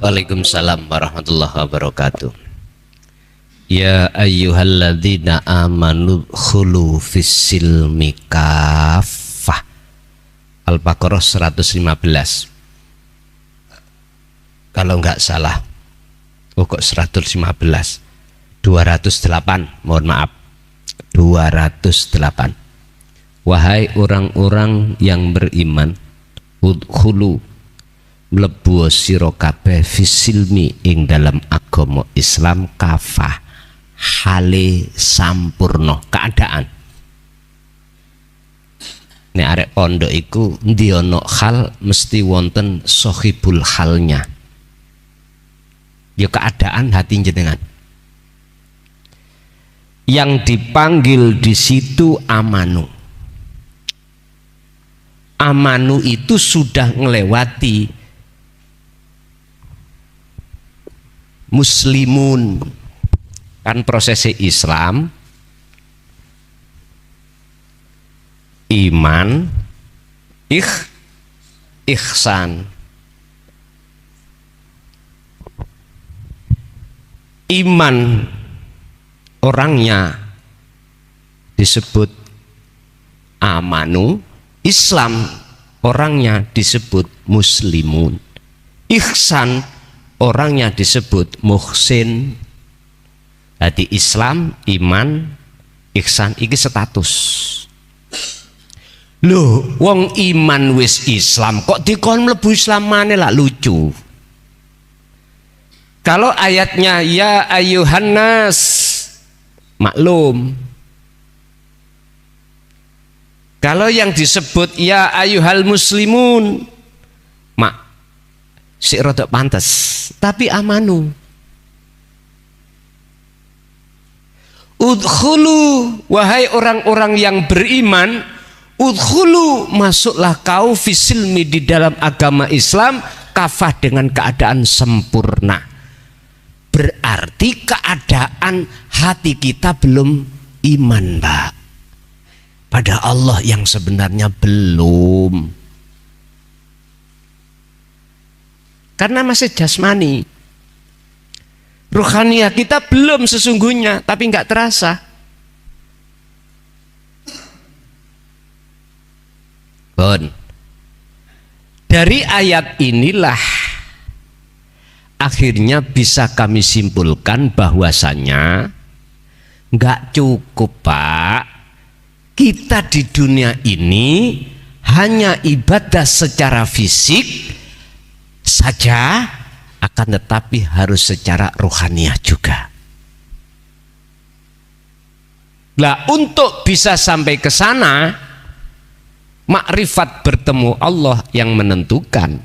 Waalaikumsalam warahmatullahi wabarakatuh. Ya ayyuhalladzina amanu khulu fissilmi kafah. Al-Baqarah 115. Kalau enggak salah, kok 115, 208, mohon maaf, 208. Wahai orang-orang yang beriman, udkhulu, mlebu sira kabeh fisilmi ing dalam agama Islam kafah, hale sampurno keadaan. Nek arek pondok iku ndi ana hal mesti wonten sohibul halnya. Ya keadaan hati jenengan. Yang dipanggil di situ amanu. Amanu itu sudah ngelewati muslimun, kan prosesnya Islam, iman, ihsan. Iman orangnya disebut amanu, Islam orangnya disebut muslimun, ihsan orangnya disebut muhsin. Jadi Islam, iman, ihsan iki status. Loh, wong iman wis Islam kok dikon mlebu Islam maneh, lah lucu. Kalau ayatnya ya ayyuhan nas, maklum. Kalau yang disebut ya ayyuhal muslimun, si rodok pantes, tapi amanu. Udkhulu, wahai orang-orang yang beriman, udkhulu, masuklah kau fisilmi di dalam agama Islam kafah dengan keadaan sempurna. Berarti keadaan hati kita belum iman, Mbak, pada Allah yang sebenarnya belum. Karena masih jasmani. Ruhaniyah kita belum sesungguhnya, tapi nggak terasa. Bon. Dari ayat inilah akhirnya bisa kami simpulkan bahwasanya nggak cukup, Pak, kita di dunia ini hanya ibadah secara fisik saja, akan tetapi harus secara rohaniah juga. Lah, untuk bisa sampai ke sana, makrifat bertemu Allah yang menentukan.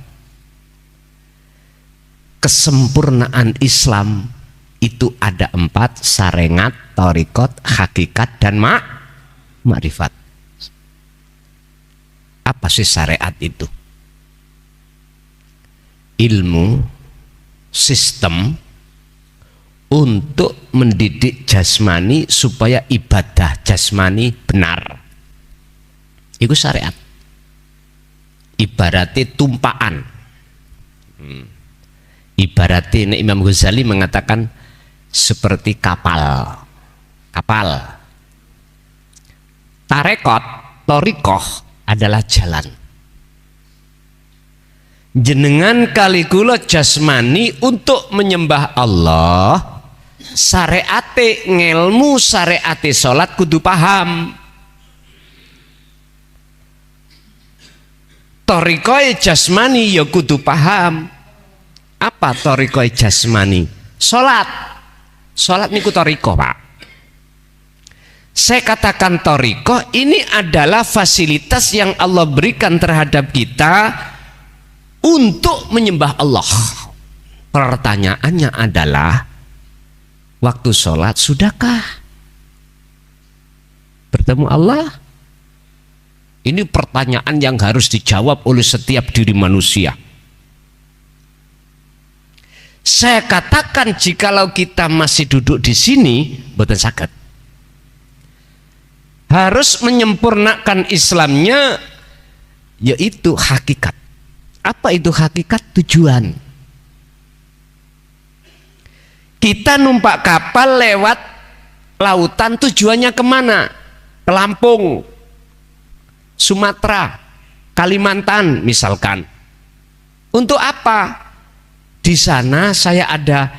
Kesempurnaan Islam itu ada 4: sarengat, thariqat, hakikat, dan makrifat. Apa sih syariat itu? Ilmu, sistem untuk mendidik jasmani supaya ibadah jasmani benar. Itu syariat. Ibaratnya tumpaan. Ibaratnya Imam Ghazali mengatakan seperti kapal. Tarekot, thariqah adalah jalan. Jenengan kali kula jasmani untuk menyembah Allah, syariate ngelmu, syariate salat kudu paham. Thariqah jasmani ya kudu paham. Apa thariqah jasmani? Salat. Salat niku thariqah, Pak. Saya katakan thariqah ini adalah fasilitas yang Allah berikan terhadap kita untuk menyembah Allah. Pertanyaannya adalah, waktu sholat sudahkah bertemu Allah? Ini pertanyaan yang harus dijawab oleh setiap diri manusia. Saya katakan jikalau kita masih duduk di sini, boten saged. Harus menyempurnakan Islamnya, yaitu hakikat. Apa itu hakikat? Tujuan. Kita numpak kapal lewat lautan, tujuannya kemana? Ke Lampung, Sumatera, Kalimantan misalkan. Untuk apa? Di sana saya ada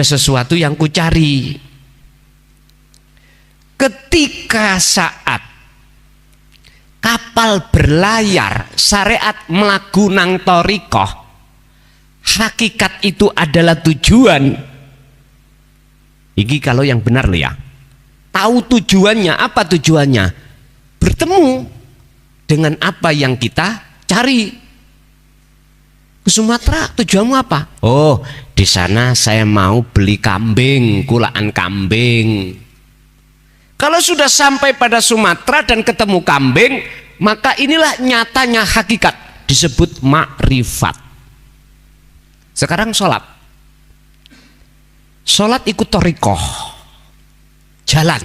sesuatu yang kucari. Ketika saat kapal berlayar, syariat melaku nang torikoh, hakikat itu adalah tujuan. Iki kalau yang benar ya, tahu tujuannya. Apa tujuannya? Bertemu dengan apa yang kita cari. Ke Sumatera tujuanmu apa? Oh, di sana saya mau beli kambing, kulaan kambing. Kalau sudah sampai pada Sumatera dan ketemu kambing, maka inilah nyatanya hakikat, disebut makrifat. Sekarang sholat. Sholat ikut torikoh, jalan.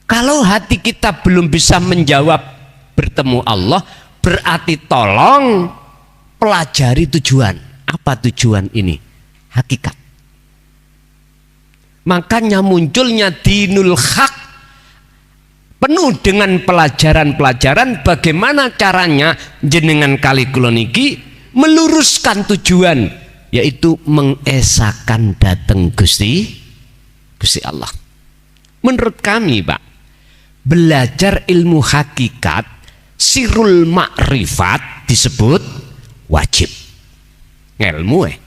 Kalau hati kita belum bisa menjawab bertemu Allah, berarti tolong pelajari tujuan. Apa tujuan ini? Hakikat. Makanya munculnya dinul haq, penuh dengan pelajaran-pelajaran bagaimana caranya jenengan kali kula niki meluruskan tujuan, yaitu mengesahkan dateng Gusti Allah. Menurut kami, Pak, belajar ilmu hakikat sirul makrifat disebut wajib ilmu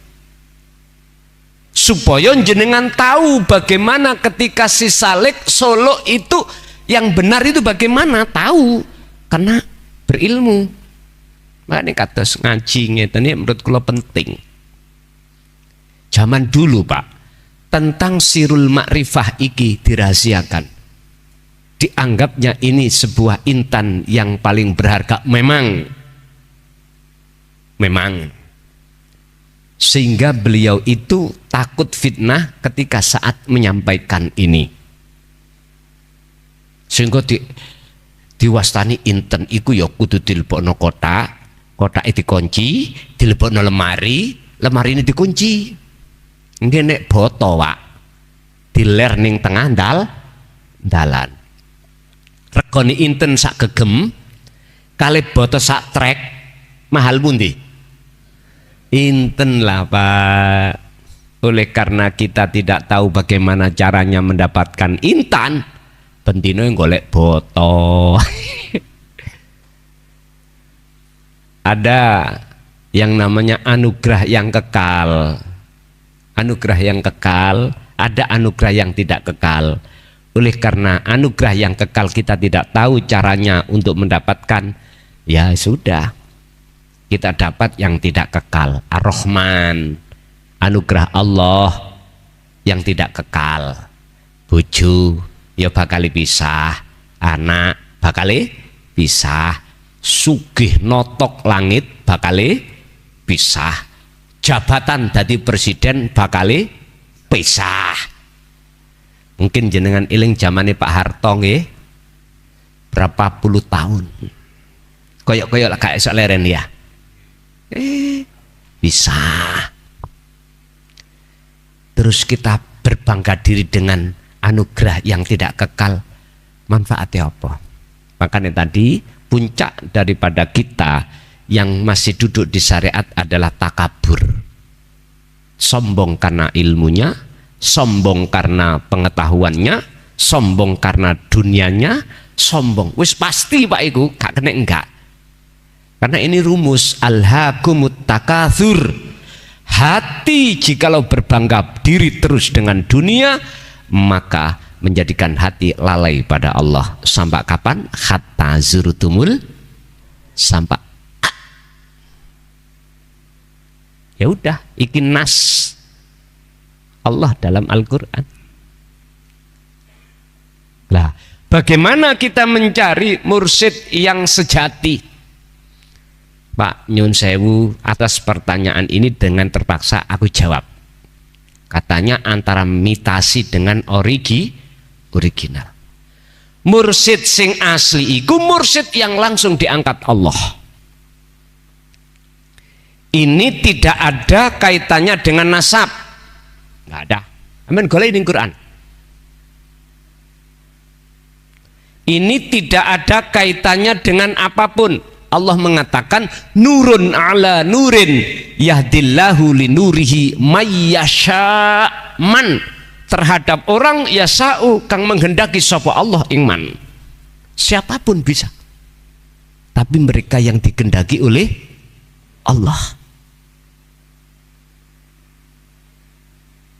supaya jenengan tahu bagaimana ketika si Salik Solo itu yang benar itu bagaimana, tahu karena berilmu. Makanya kados ngaji ngeten iki menurut kula penting. Zaman dulu, Pak, tentang sirul makrifah iki dirahasiakan. Dianggapnya ini sebuah intan yang paling berharga. Memang sehingga beliau itu takut fitnah ketika saat menyampaikan ini, sehingga diwastani inten iku ya kudu dilebokno kotak itu dikunci, dilebokno lemari ini dikunci. Nggih nek boto, Pak, diler ning tengah dalan. Regane inten sak gegem kali boto sak trek mahal pundi? Inten lah, Pak. Oleh karena kita tidak tahu bagaimana caranya mendapatkan intan, bentino yang golek boto. Ada yang namanya anugerah yang kekal. Anugerah yang kekal, ada anugerah yang tidak kekal. Oleh karena anugerah yang kekal kita tidak tahu caranya untuk mendapatkan, ya sudah, kita dapat yang tidak kekal. Ar-Rahman, anugerah Allah yang tidak kekal. Bojo ya bakal pisah, anak bakal pisah, sugih notok langit bakal pisah, jabatan dadi presiden bakal pisah. Mungkin jenengan eling zamane Pak Harto nggih, berapa puluh tahun koyok-koyok lah kayak esok leren ya. Bisa. Terus kita berbangga diri dengan anugerah yang tidak kekal, manfaatnya apa? Makanya tadi puncak daripada kita yang masih duduk di syariat adalah takabur, sombong karena ilmunya, sombong karena pengetahuannya, sombong karena dunianya, sombong. Wis pasti Pak iku gak kena enggak. Karena ini rumus alhaakumut takatsur. Hati jikalau berbangga diri terus dengan dunia, maka menjadikan hati lalai pada Allah. Sampai kapan? Hatta zurtumul, sampai ya udah, iki nas Allah dalam Al-Qur'an. Lah, bagaimana kita mencari mursyid yang sejati? Pak nyun sewu, atas pertanyaan ini dengan terpaksa aku jawab. Katanya antara imitasi dengan original. Mursyid sing asli iku mursyid yang langsung diangkat Allah. Ini tidak ada kaitannya dengan nasab. Nggak ada. Amin golek ning Quran. Ini tidak ada kaitannya dengan apapun. Allah mengatakan nurun ala nurin yahdillahu linurihi mayyasha man, terhadap orang yasa'u kang menghendaki sapa Allah ingman. Siapapun bisa. Tapi mereka yang dikehendaki oleh Allah.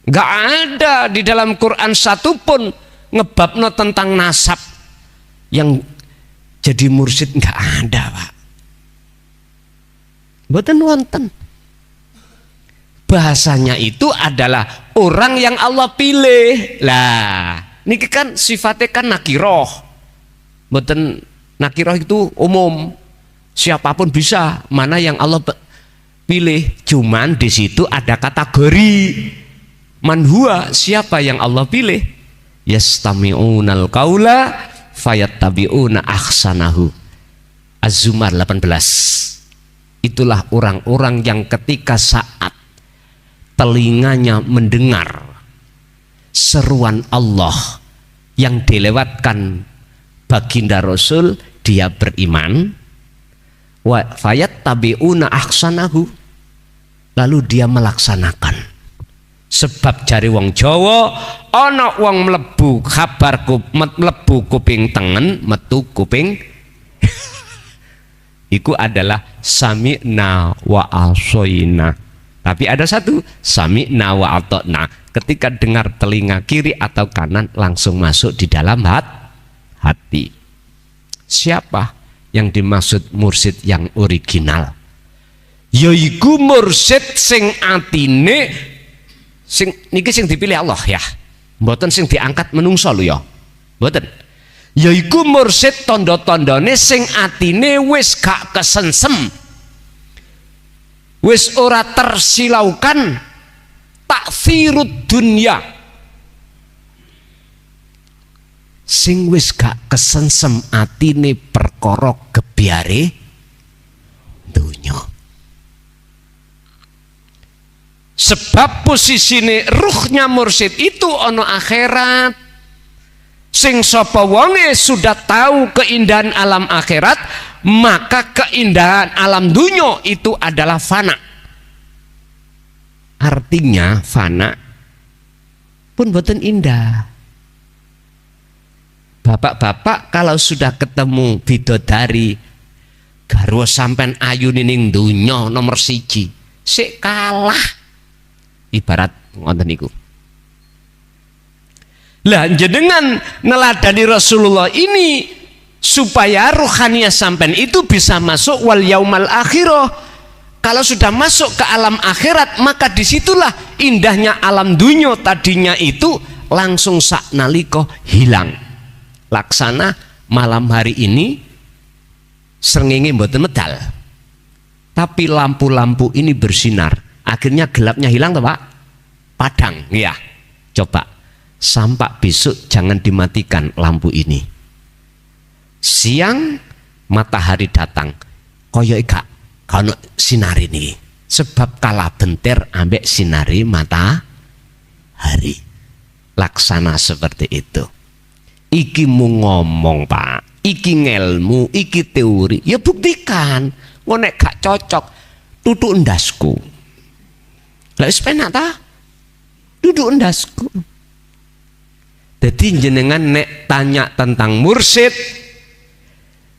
Gak ada di dalam Quran satupun ngebabno tentang nasab yang jadi mursyid, gak ada, Pak. Mboten wonten. Bahasanya itu adalah orang yang Allah pilih. Lah, niki kan sifatnya kan nakiroh. Mboten nakiroh itu umum. Siapapun bisa, mana yang Allah pilih. Cuman di situ ada kategori. Man huwa, siapa yang Allah pilih? Yastami'unal qaula fayattabi'una ahsanahu. Az-Zumar 18. Itulah orang-orang yang ketika saat telinganya mendengar seruan Allah yang dilewatkan baginda Rasul, dia beriman. Wa fayattabi'una ahsanahu, lalu dia melaksanakan. Sebab jari wong Jawa ana wong mlebu kabarku mlebu kuping tengen metu kuping iku adalah sami'na wa asoina. Tapi ada satu sami'na wa ata'na, ketika dengar telinga kiri atau kanan langsung masuk di dalam hati. Siapa yang dimaksud mursyid yang original? Yaiku mursyid sing atine sing niki sing dipilih Allah ya, mboten sing diangkat menungso lho ya, mboten. Yaiku mursyid tondo-tondone sing atine wis gak kesensem, wis ora tersilaukan taksirud dunya, sing wis gak kesensem atine perkara gebyare dunya. Sebab posisine ruhnya mursyid itu ono akhirat. Sing sapa wonge sudah tahu keindahan alam akhirat, maka keindahan alam dunya itu adalah fana. Artinya fana pun boten indah. Bapak-bapak kalau sudah ketemu bidodari garwa sampean ayu ning dunya nomor siji, sik kalah. Ibarat ngoten niku. Lah jenengan neladani Rasulullah ini supaya ruhaniyah sampean itu bisa masuk wal yaumal akhirah. Kalau sudah masuk ke alam akhirat, maka disitulah indahnya alam dunya tadinya itu langsung saknalika hilang. Laksana malam hari ini srengenge mboten medal, tapi lampu-lampu ini bersinar. Akhirnya gelapnya hilang toh Pak? Padang, ya. Coba sampai besok jangan dimatikan lampu ini. Siang matahari datang, koyo gak kono sinari ini. Sebab kalah bentir ambek sinari matahari. Laksana seperti itu. Iki mu ngomong Pak, iki ngelmu, iki teori. Ya buktikan. Ngonek gak cocok, tutuk endasku. Lah wis penak ta? Duduk endasku. Jadi jenengan nek tanya tentang mursyid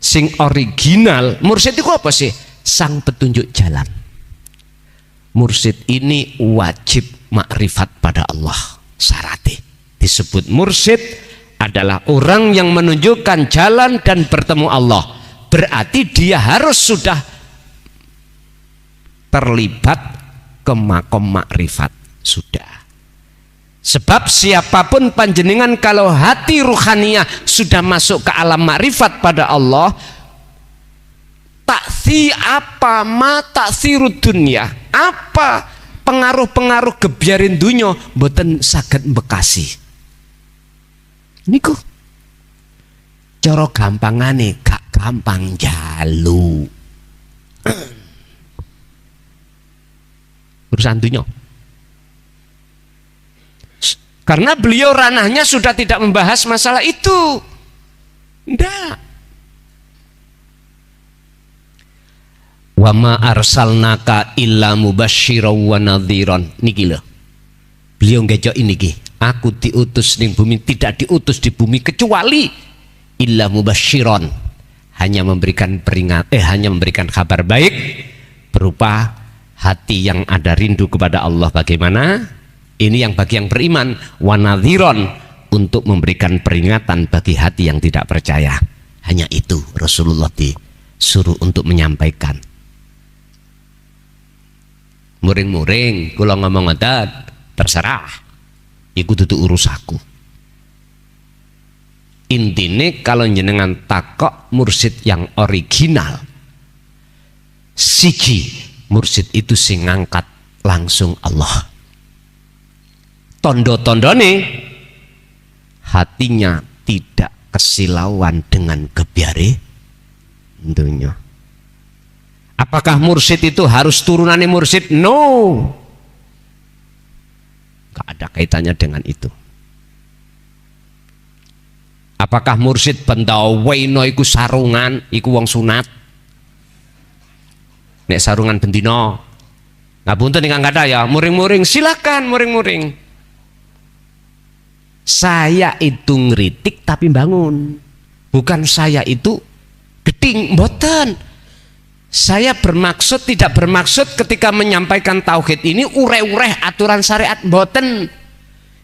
sing original, mursyid itu apa sih? Sang petunjuk jalan. Mursyid ini wajib makrifat pada Allah. Syaratnya disebut mursyid adalah orang yang menunjukkan jalan dan bertemu Allah. Berarti dia harus sudah terlibat ke makom makrifat sudah. Sebab siapapun panjenengan kalau hati ruhaniyah sudah masuk ke alam makrifat pada Allah, taksi apa ma taksirud dunya, apa pengaruh-pengaruh gebyarin dunya mboten saged bekasi. Niku cara gampangane gak gampang jalu. urusan dunia. Karena beliau ranahnya sudah tidak membahas masalah itu. Ndak. Wa ma arsalnaka illa mubasysyiran wa nadhiran. Niki lho. Beliau ngejok ini ki. Aku diutus ning bumi, tidak diutus di bumi kecuali illa mubasysyiran. Hanya memberikan hanya memberikan kabar baik berupa hati yang ada rindu kepada Allah. Bagaimana? Ini yang bagi yang beriman, wanadhiron, untuk memberikan peringatan bagi hati yang tidak percaya. Hanya itu Rasulullah disuruh untuk menyampaikan. Muring-muring kula ngomong ngoten, terserah. Iku dudu urusaku. Intine kalau jenengan takok mursid yang original, siji mursid itu sing ngangkat langsung Allah. Tondo-tondone hatinya tidak kesilauan dengan kebiare dunia. Apakah mursid itu harus turunannya mursid? No, gak ada kaitannya dengan itu. Apakah mursid bendaweno iku sarungan iku wong sunat? Nek sarungan bendino ngapunten ingkang kathah ya, muring-muring silakan muring-muring. Saya itu ngeritik tapi bangun, bukan saya itu geding, mboten. Saya tidak bermaksud ketika menyampaikan tauhid ini ureh-ureh aturan syariat, mboten.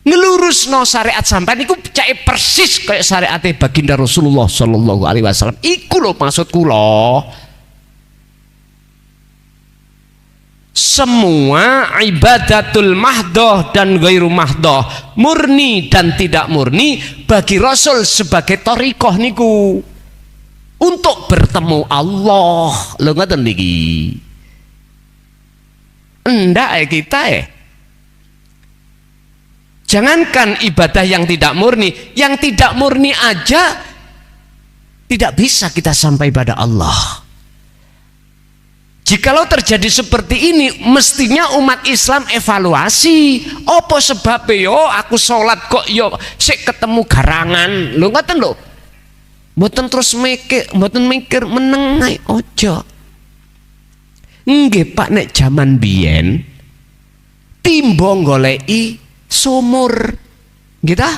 Ngelurus no syariat sampai niku cai persis kayak syariate baginda Rasulullah Shallallahu Alaihi Wasallam. Iku lho maksud kula. Semua ibadatul mahdoh dan ghairu mahdoh, murni dan tidak murni, bagi Rasul sebagai thariqah niku untuk bertemu Allah. Lho ngoten niki. Endak kita jangankan ibadah yang tidak murni aja tidak bisa kita sampai pada Allah. Jikalau terjadi seperti ini, mestinya umat Islam evaluasi. Apa sebabnya yo aku sholat kok yo sik ketemu garangan. Lho ngoten lho. Mboten terus mboten mikir menengai ojo. Nggih Pak, nek jaman biyen timbang goleki sumur. Nggih ta?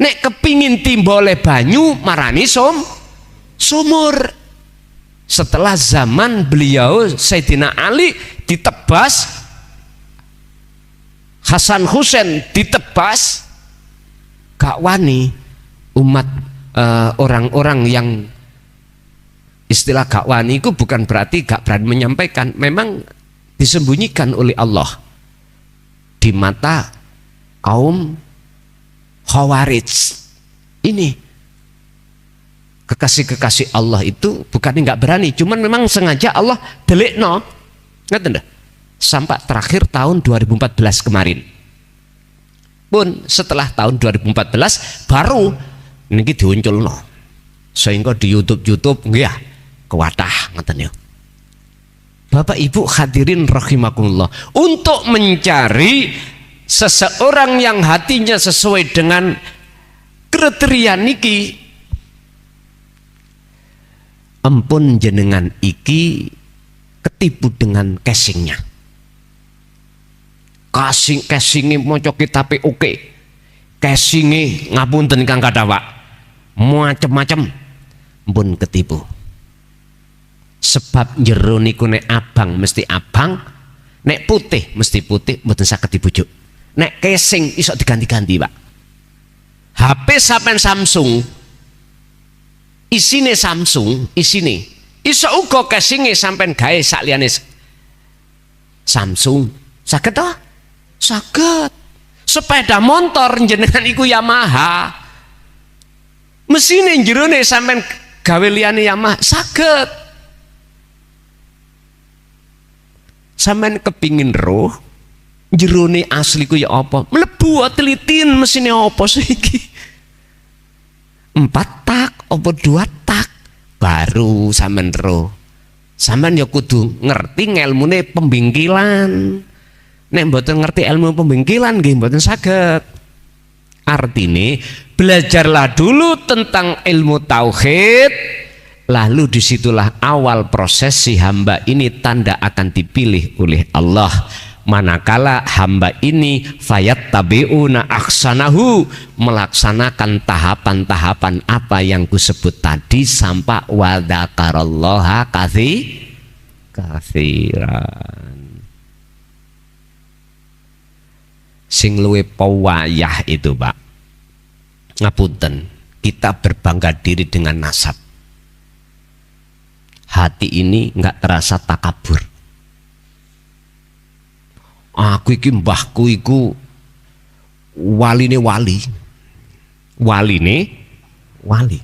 Nek kepingin timbole banyu marani sumur. Setelah zaman beliau Sayyidina Ali ditebas, Hasan Husain ditebas, gak wani umat orang-orang yang istilah gak wani itu bukan berarti gak berani menyampaikan, memang disembunyikan oleh Allah di mata kaum Khawarij. Ini kekasih-kekasih Allah itu bukannya nggak berani, cuman memang sengaja Allah delikno, ngerti nggak? Sampai terakhir tahun 2014 kemarin. Pun setelah tahun 2014 baru ini diunculno, sehingga di YouTube ya kewadah ngeten ya. Bapak Ibu hadirin rahimakumullah, untuk mencari seseorang yang hatinya sesuai dengan kriteria niki, ampun jenengan iki ketipu dengan casingnya. Casingnya maca kitabe oke. Casingnya ngapunten kang kathah Pak. Macem-macem ampun ketipu. Sebab jero niku nek abang mesti abang, nek putih mesti putih, mboten saged dibujuk. Nek casing iso diganti-ganti Pak. HP sampean Samsung isine Samsung, isine iso uga casinge sampean gawe sak liyane Samsung. Saged ta? Saged. Sepeda motor jenengan iku Yamaha. Mesine jerone sampean gawe liyane Yamaha, saged. Sampean kepingin roh jerone asli ku ya apa? Mlebu telitin mesine apa sih iki? 4 tak apa 2 tak baru sampean ro Sampeyan ya kudu ngerti ngelmune pembingkilan. Nek mboten ngerti ilmu pembingkilan nggih mboten saged. Artine belajarlah dulu tentang ilmu tauhid, lalu disitulah awal proses si hamba ini tanda akan dipilih oleh Allah. Manakala hamba ini fayattabi'una ahsanahu, melaksanakan tahapan-tahapan apa yang kusebut tadi sampai wa dzakarallaha katsiran. Sing luwe pawayah itu, Pak, ngapunten, kita berbangga diri dengan nasab. Hati ini nggak terasa takabur. Aku iki mbahku iku waline wali. Waline wali.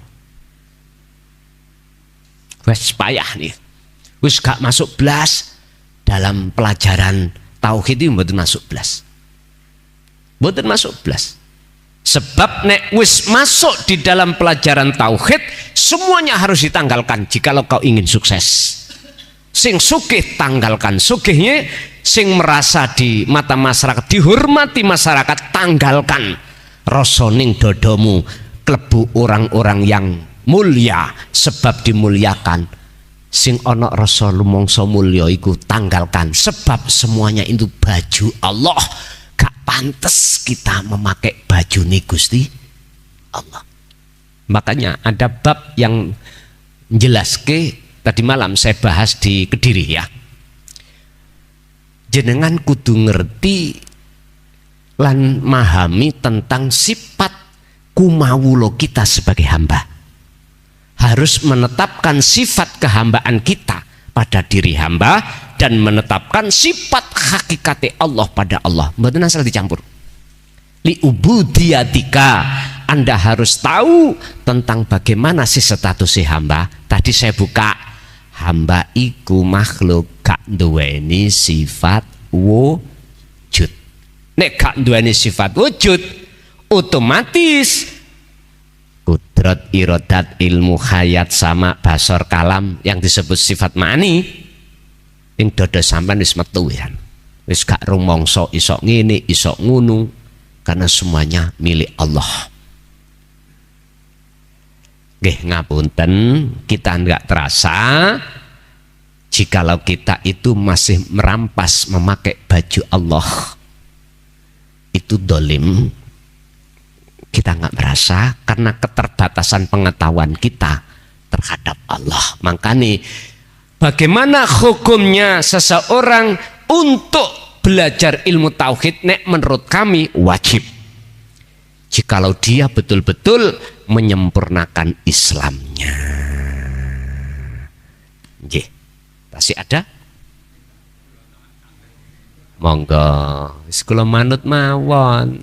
Wes payah nih. Wis gak masuk blas dalam pelajaran tauhid itu mboten masuk blas. Mboten masuk blas. Sebab nek wis masuk di dalam pelajaran tauhid, semuanya harus ditanggalkan jikalau kau ingin sukses. Sing sugih tanggalkan sugihnya, sing merasa di mata masyarakat dihormati masyarakat tanggalkan. Rosoning dodomu klebu orang-orang yang mulia sebab dimuliakan. Sing ono rasa lumangsa mulya iku tanggalkan sebab semuanya itu baju Allah. Gak pantas kita memakai baju nih Gusti Allah. Makanya ada bab yang jelaske. Tadi malam saya bahas di Kediri ya. Jenengan kudu ngerti lan memahami tentang sifat kumawulo kita sebagai hamba. Harus menetapkan sifat kehambaan kita pada diri hamba dan menetapkan sifat hakikat Allah pada Allah. Mboten asal dicampur. Li ubudiyatika, Anda harus tahu tentang bagaimana sih status si hamba. Tadi saya buka, hamba iku makhluk gak duweni sifat wujud. Nek gak duweni sifat wujud, otomatis kudrat, irodat, ilmu, hayat, sama, basor, kalam yang disebut sifat ma'ani ing dodo sampean wis metu ya. Wis gak rumangsa iso ngene, iso ngunu, karena semuanya milik Allah. Nggih ngapunten, kita enggak terasa jikalau kita itu masih merampas memakai baju Allah. Itu dolim. Kita enggak merasa karena keterbatasan pengetahuan kita terhadap Allah. Makanya bagaimana hukumnya seseorang untuk belajar ilmu tauhid? Nek menurut kami wajib. Jikalau dia betul-betul menyempurnakan Islamnya. Nggih. Masih ada? Monggo. Wis kula manut mawon.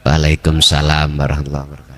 Waalaikumsalam warahmatullahi wabarakatuh.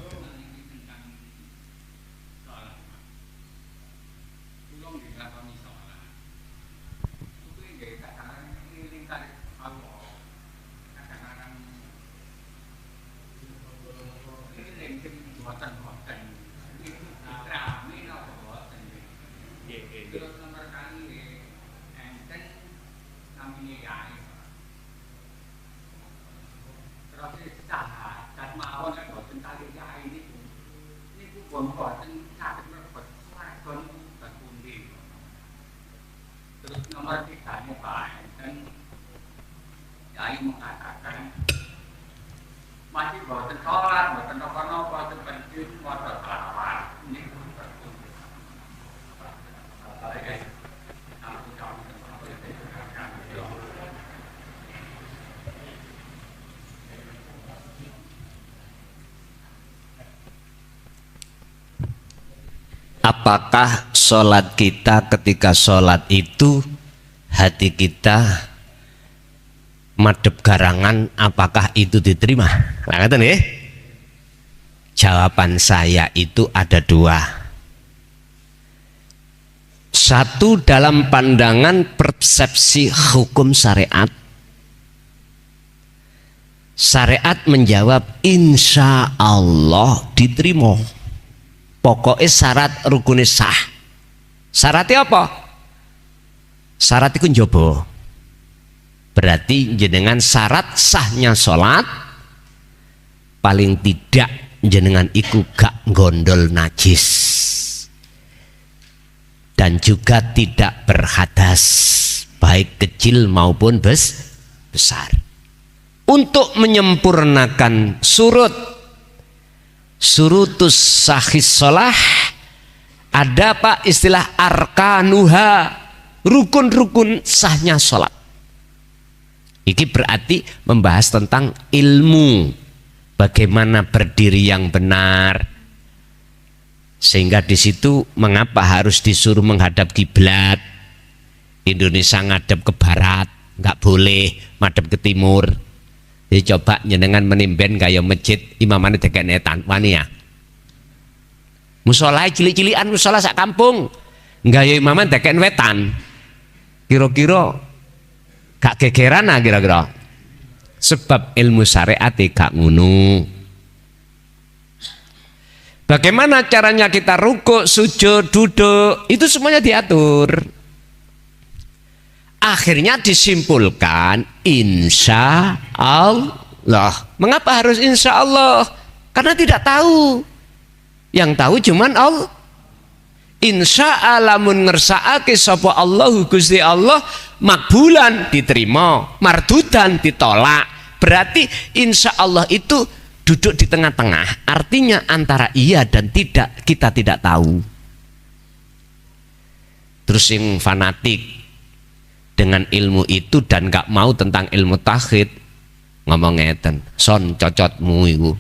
Apakah sholat kita ketika sholat itu hati kita madhep garangan, apakah itu diterima? Nah, jawaban saya itu ada dua. Satu, dalam pandangan persepsi hukum syariat. Syariat menjawab insya Allah diterima. Pokoknya syarat rukune sah. Syaratnya apa? Syarat itu njaba. Berarti jenengan syarat sahnya sholat paling tidak jenengan iku gak gondol najis dan juga tidak berhadas baik kecil maupun besar. Untuk menyempurnakan surutus sahih sholah, ada pak istilah arkanuha, rukun-rukun sahnya sholat. Ini berarti membahas tentang ilmu, bagaimana berdiri yang benar, sehingga di situ mengapa harus disuruh menghadap kiblat. Indonesia ngadep ke barat, nggak boleh madep ke timur. Jadi coba jenengan menimben gaya masjid imamane dekek netan wani ya. Musola cilik-cilikan musola sak kampung, gaya imaman dekek wetan. Kira-kira gak gegeran lah kira-kira. Sebab ilmu syariat gak ngono. Bagaimana caranya kita rukuk, sujud, duduk, itu semuanya diatur. Akhirnya disimpulkan insya Allah. Mengapa harus insya Allah? Karena tidak tahu. Yang tahu cuman Allah. Insya Allah mun ngersakake sapa Allahu Gusti Allah, makbulan diterima, mardudan ditolak. Berarti insya Allah itu duduk di tengah-tengah. Artinya antara iya dan tidak, kita tidak tahu. Terus yang fanatik dengan ilmu itu dan gak mau tentang ilmu tauhid, ngomong ngeten, son cocotmu itu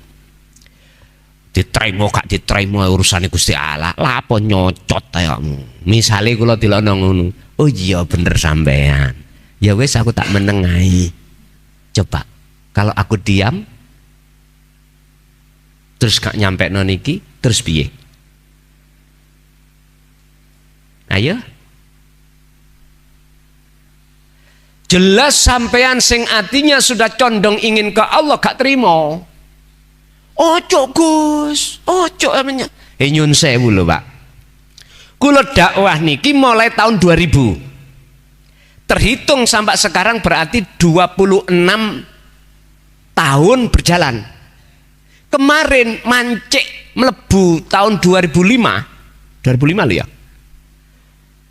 diterima gak diterima urusan Gusti Allah, lah apa nyocot kayakmu. Misalnya kalau dilokno ngono, oh iya bener sampean, ya wes aku tak menengahi. Coba kalau aku diam terus gak nyampe niki, terus piye? Ayo, jelas sampean sing atinya sudah condong ingin ke Allah gak terima. Ojo Gus, ojo namanya. Nyun sewu lho Pak. Kula dakwah niki mulai tahun 2000. Terhitung sampai sekarang berarti 26 tahun berjalan. Kemarin mancek melebu tahun 2005. 2005 lho ya.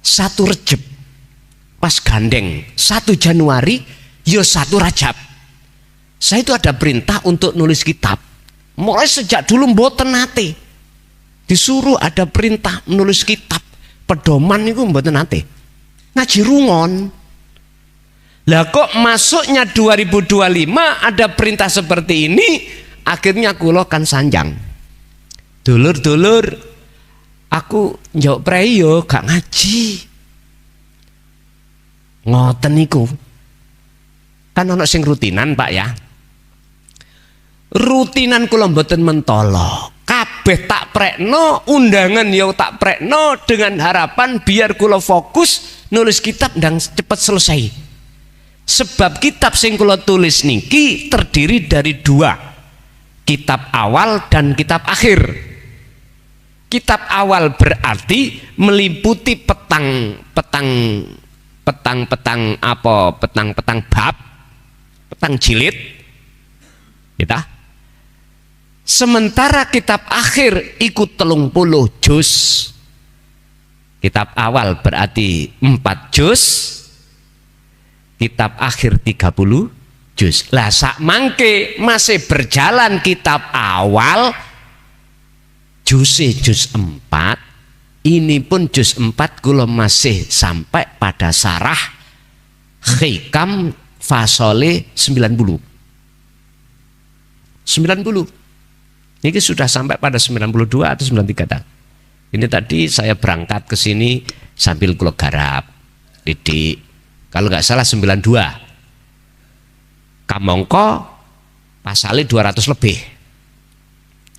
1 Rejab pas gandeng 1 Januari ya 1 Rajab. Saya itu ada perintah untuk nulis kitab. Mulai sejak dulu mboten nate disuruh ada perintah menulis kitab pedoman itu mboten nate ngaji rungon. Lah kok masuknya 2025 ada perintah seperti ini, akhirnya kula kan sanjang. Dulur-dulur aku njok prei yo gak ngaji. Ngoten niku. Kan ana sing rutinan Pak ya. Rutinan kula mboten mentolo, kabeh tak prekno, undangan ya tak prekno dengan harapan biar kula fokus nulis kitab ndang cepet selesai. Sebab kitab sing kula tulis niki terdiri dari 2, kitab awal dan kitab akhir. Kitab awal berarti meliputi petang bab, petang jilid, kita. Sementara kitab akhir ikut 30 juz. Kitab awal berarti 4 juz, kitab akhir 30 juz. Lah sak mangke masih berjalan kitab awal juz 4. Ini pun juz 4 kula masih sampai pada sarah hikam fasole 90. Ini sudah sampai pada 92 atau 93 tahun. Ini tadi saya berangkat ke sini sambil kula garap didik. Kalau nggak salah 92. Kamangka pasale 200 lebih.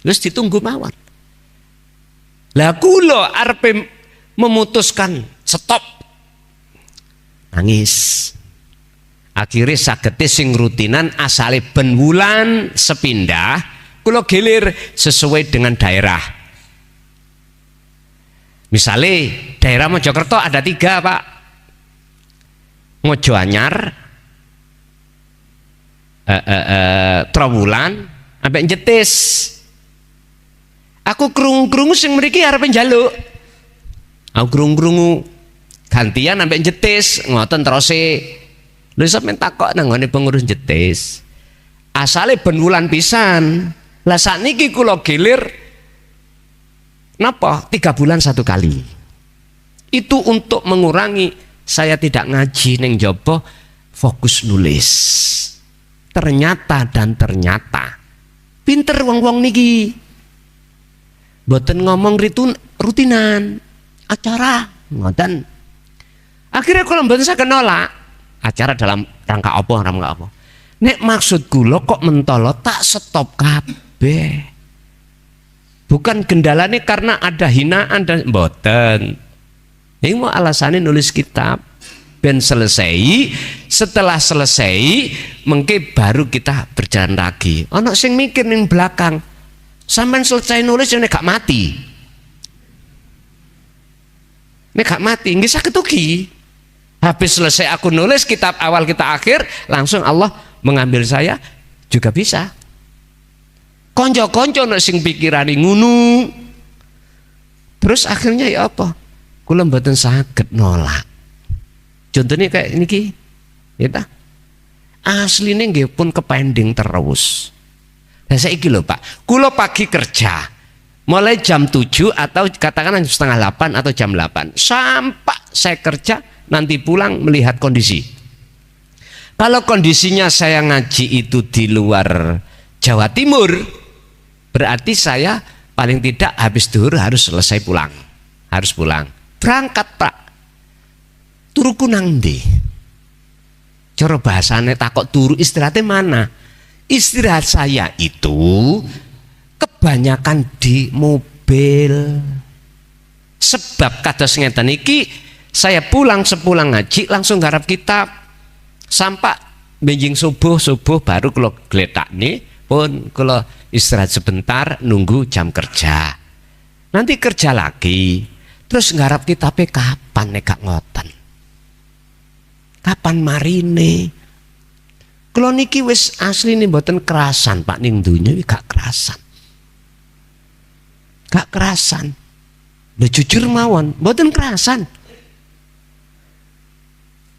Terus ditunggu mawon. Lah kula arep memutuskan stop. Nangis. Akhirnya sagete sing rutinan asale ben wulan sepindah kula gilir sesuai dengan daerah. Misalnya daerah Mojokerto ada 3 Pak, Mojoanyar, Trowulan, ambek Jetis. Aku krungu-krungu sing mriki arep njaluk. Aku krungu-krungu gantian ambek Jetis, ngoten terose. Lha sampeyan takok nang ngene pengurus Jetis. Asale ben wulan pisan. Lah sakniki kula gilir napa 3 bulan 1 kali. Itu untuk mengurangi saya tidak ngaji ning jaba, fokus nulis. Ternyata pinter wong-wong niki. Mboten ngomong rutinan acara ngoten. Akhirnya kula mboten saged nolak acara dalam rangka apa. Nek maksud kula kok mentolo tak stop kabeh. Bukan gendalane karena ada hinaan dan mboten. Ini mau alasannya nulis kitab ben selesai. Setelah selesai mengke baru kita berjalan lagi. Ono sing mikir ning belakang. Sampeyan selesai nulis nek gak mati. Nek gak mati nggih saged ugi. Habis selesai aku nulis kitab awal kita akhir, langsung Allah mengambil saya juga bisa. Konco-konco nek sing pikirane ngono. Terus akhirnya ya apa? Kula mboten saged nolak. Contohnya kayak niki, ya ta? Asline nggih pun kepending terus. Lah saiki lho Pak, kula pagi kerja mulai jam 7 atau katakanlah setengah 8 atau jam 8 sampai saya kerja nanti pulang melihat kondisi. Kalau kondisinya saya ngaji itu di luar Jawa Timur, berarti saya paling tidak habis zuhur harus selesai pulang. Harus pulang. Berangkat Pak. Turuku nang ndi? Cara bahasane takok turu istirahatnya mana? Istirahat saya itu kebanyakan di mobil. Sebab kados ngeten iki saya pulang sepulang ngaji langsung garap kitab sampai benjing subuh baru kula gletakne pun kula istirahat sebentar nunggu jam kerja. Nanti kerja lagi. Terus nggarap kitabe kapan nek gak ngoten? Kapan marine? Kula niki wis asline mboten kerasan Pak ning donya iki gak kerasan. Gak kerasan. Lho jujur mawon, mboten kerasan.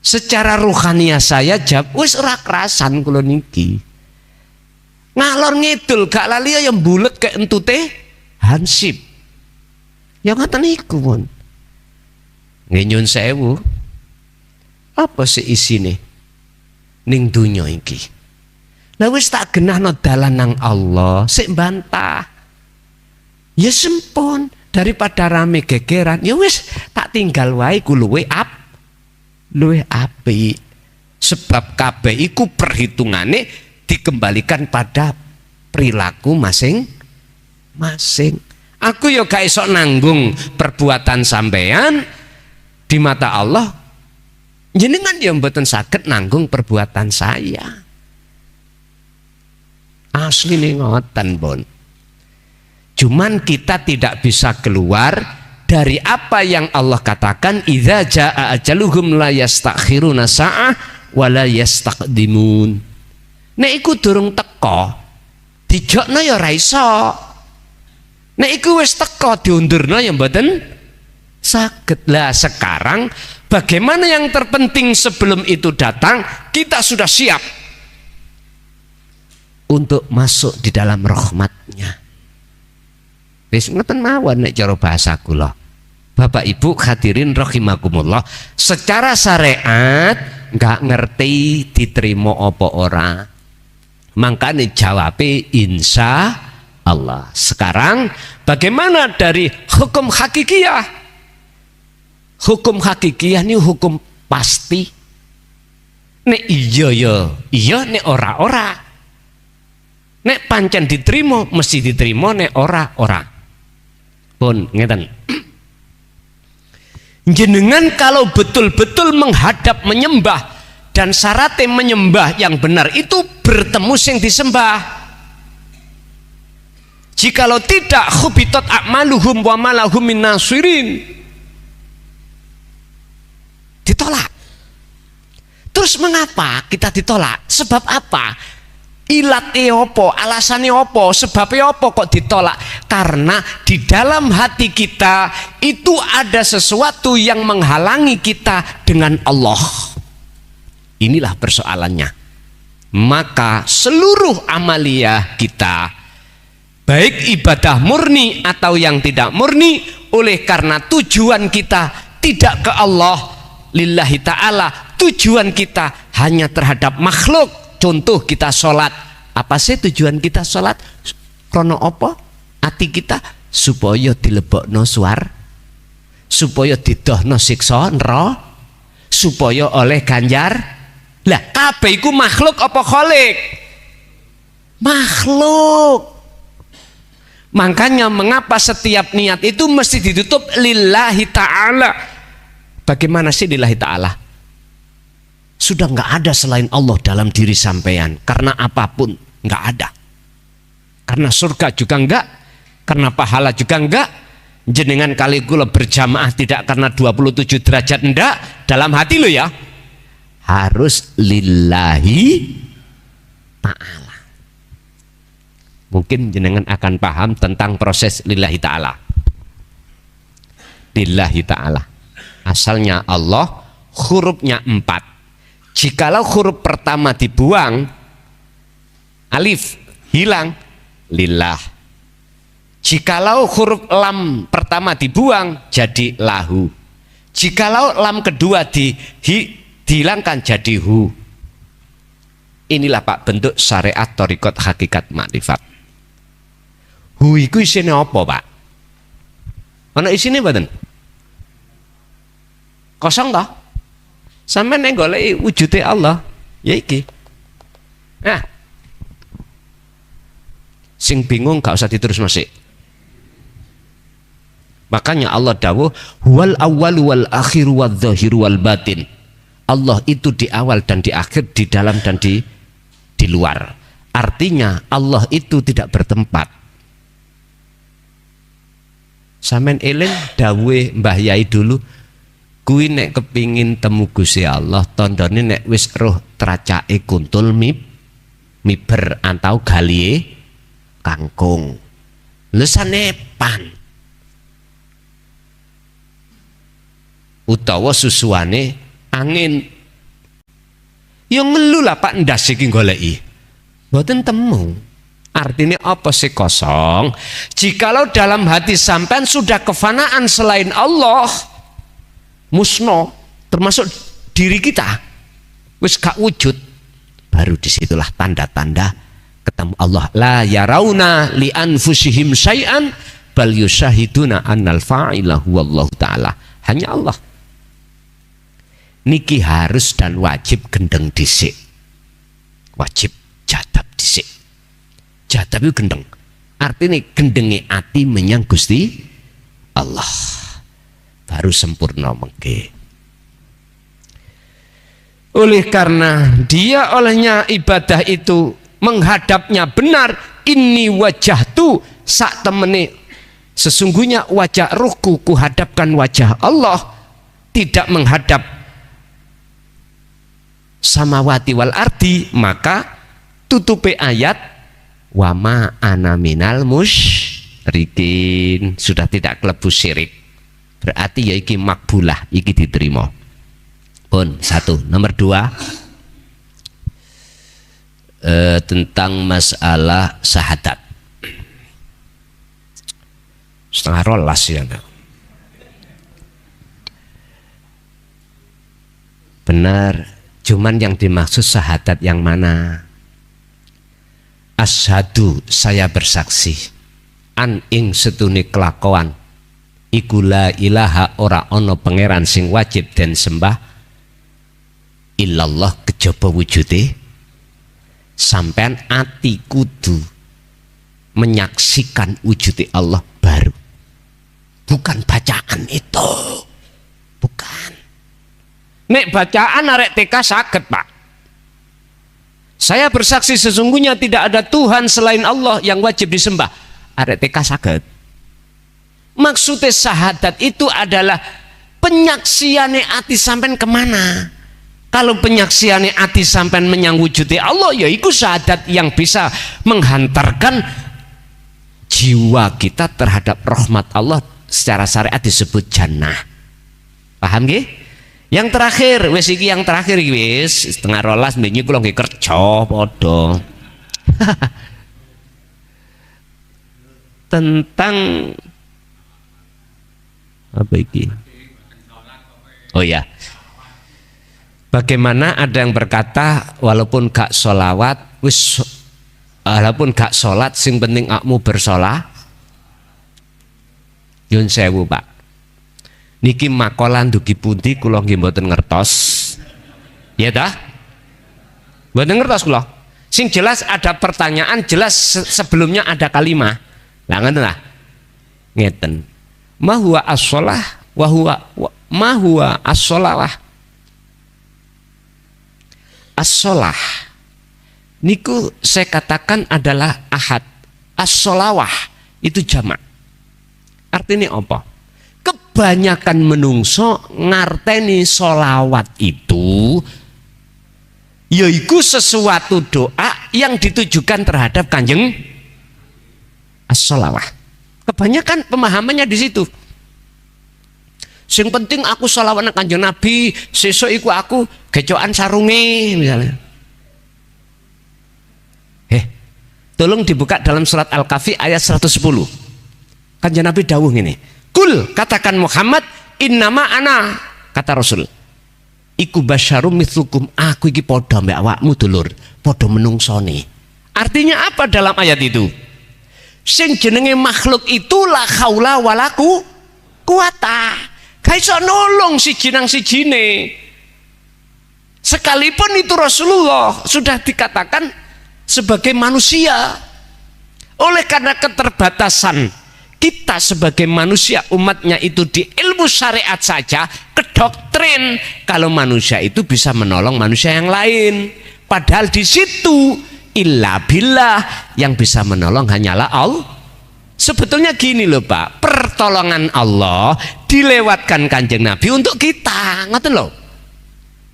Secara rohania saya jawab wis ora kerasan kula niki. Ngalor ngidul gak lali ya mbulet kayak entute hansip. Ya ngoten niku pun. Nggih nyun sewu. Apa sih isine ning dunya iki? Lah wis tak genahno dalan nang Allah, sik bantah. Ya sempun, daripada rame gegeran, ya wis tak tinggal wae ku luwe apik. Sebab kabeh iku perhitungane dikembalikan pada perilaku masing-masing. Aku ya gak iso nanggung perbuatan sampean di mata Allah. Jenengan ya mboten saged nanggung perbuatan saya. Asli nih ngoten pun. Cuman kita tidak bisa keluar dari apa yang Allah katakan idza jaa ajaluhum la yastakhiruna sa'ah wa la yastaqdimun. Nek iku durung teka dijokno ya ora iso. Nek iku wis teka diundurno ya mboten saged. Lah sekarang bagaimana yang terpenting sebelum itu datang kita sudah siap untuk masuk di dalam rahmatnya. Wis ngeten mawon nek cara bahasa kula. Bapak Ibu hadirin rahimakumullah, secara syariat enggak ngerti diterima apa ora. Makanya jawabnya insya Allah. Sekarang bagaimana dari hukum hakikiyah? Hukum hakikiyah ini hukum pasti. Nek iya ya iya, nek ora. Nek pancen diterima mesti diterima, nek ora. Pun ngeten. Jenengan kalau betul-betul menghadap menyembah dan syaratnya menyembah yang benar itu bertemu sing disembah. Jikalau tidak khubitat a'maluhum wa malahum min nasirin, Ditolak. Terus mengapa kita ditolak? Sebab apa? Ilatnya apa? Alasannya apa? Sebabnya apa kok ditolak? Karena di dalam hati kita itu ada sesuatu yang menghalangi kita dengan Allah. Inilah persoalannya. Maka seluruh amaliyah kita, baik ibadah murni atau yang tidak murni, oleh karena tujuan kita tidak ke Allah lillahi ta'ala, tujuan kita hanya terhadap makhluk. Contoh kita sholat, apa sih tujuan kita sholat? Krono apa? Ati kita supaya dilebokno suar, supaya didohno siksa nero, supaya oleh ganjar. Lah kabeh iku makhluk apa khalik? Makhluk. Makanya mengapa setiap niat itu mesti ditutup lillahi ta'ala. Bagaimana sih lillahi ta'ala? Sudah nggak ada selain Allah dalam diri sampean. Karena apapun nggak ada. Karena surga juga enggak, karena pahala juga enggak. Jenengan kali kula berjamaah tidak karena 27 derajat enggak, dalam hati lo ya. Harus lillahi ta'ala. Mungkin jenengan akan paham tentang proses lillahi ta'ala. Lillahi ta'ala. Asalnya Allah, hurufnya 4. Jikalau huruf pertama dibuang, alif hilang, lillah. Jikalau huruf lam pertama dibuang, jadi lahu. Jikalau lam kedua dihilangkan, jadi hu. Inilah Pak bentuk syariat thariqat hakikat makrifat. Hu iku isine apa, Pak? Ana isine mboten? Kosong toh? Sampai neng golek wujude Allah, ya iki. Nah, sing bingung gak usah diterus masih. Makanya Allah dawuh huwal awwal wal akhir wal zahir wal batin. Allah itu di awal dan di akhir, di dalam dan di luar. Artinya Allah itu tidak bertempat. Sampeyan eling dawuhe Mbah Yai dulu, kuwi nek kepingin temu Gusti Allah, tandane nek wis roh tracake kuntul miber antau galie kangkung. Lesane pan. Utawa susuane angin. Ya ngelu lah Pak ndas iki goleki. Mboten temu. Artinya apa sih kosong? Jikalau dalam hati sampean sudah kefanaan selain Allah, musno, termasuk diri kita, wis gak wujud, baru disitulah tanda-tanda ketemu Allah. La yarauna li anfusihim syai'an bal yusyahiduna annal fa'ila huwallahu ta'ala. Hanya Allah. Niki harus dan wajib gendeng dhisik. Wajib jadab dhisik. Jadab itu gendeng. Artinya gendenge ati menyang Gusti Allah. Baru sempurna mengke. Oleh karena dia olehnya ibadah itu menghadapnya benar, ini wajah tu sak temene sesungguhnya wajah ruhku kuhadapkan wajah Allah, tidak menghadap samawati wal ardi, maka tutupi ayat wama ana minal musyrikin, sudah tidak kelebu syirik. Berarti ya iki makbulah, iki diterima. Pun satu. Nomor 2 tentang masalah syahadat. Setengah rolas ya. Benar, cuman yang dimaksud syahadat yang mana? Asyhadu, saya bersaksi, an ing setune kelakuan iku la ilaha ora ono pangeran sing wajib den sembah illallah kejaba wujude. Sampean ati kudu menyaksikan wujude Allah baru, bukan bacaan itu, bukan. Nek bacaan arek TK saged Pak. Saya bersaksi sesungguhnya tidak ada Tuhan selain Allah yang wajib disembah. Arek TK saged. Maksudnya syahadat itu adalah penyaksiane ati sampean kemana? Kalau penyaksiane ati sampean menyang wujudi Allah, ya iku syahadat yang bisa menghantarkan jiwa kita terhadap rahmat Allah. Secara syariat disebut jannah. Paham nggih? Yang terakhir, wis iki yang terakhir iki wis setengah rolas mbengi kula nggih kerja padha. Tentang apa iki? Oh ya, bagaimana ada yang berkata walaupun gak sholawat, walaupun gak sholat, sing penting akmu bersolah. Yun sewu Pak, niki makolan dugi pundi kula nggih mboten ngertos, ya dah, mboten ngertos kula. Sing jelas ada pertanyaan, jelas sebelumnya ada kalimah. Lah ngoten lah, ngeten. Ma huwa as-shalah wa huwa ma huwa as-sholawah. As-sholah niku saya katakan adalah ahad. As-sholawah itu jamak. Artinya apa? Kebanyakan menungso ngarteni sholawat itu yaiku sesuatu doa yang ditujukan terhadap Kanjeng as-sholawah. Kebanyakan pemahamannya di situ. Sing penting aku sholawat nang Kanjeng Nabi, sesuk iku aku gecokan sarunge misalnya. Tolong dibuka dalam surat Al-Kahfi ayat 110. Kanjeng Nabi dawuh ngene, "Kul," katakan Muhammad, "innama ana," kata Rasul, "iku basyarum mithlukum," aku iki padha mbek awakmu dulur, padha menungsone. Artinya apa dalam ayat itu? Sing jenenge makhluk itu la haula wala quwata. Gak iso nolong siji nang sijine. Sekalipun itu Rasulullah sudah dikatakan sebagai manusia. Oleh karena keterbatasan kita sebagai manusia, umatnya itu di ilmu syariat saja kedoktrin kalau manusia itu bisa menolong manusia yang lain. Padahal di situ illa billah yang bisa menolong hanyalah Allah. Sebetulnya gini loh Pak, pertolongan Allah dilewatkan Kanjeng Nabi untuk kita, ngoten loh.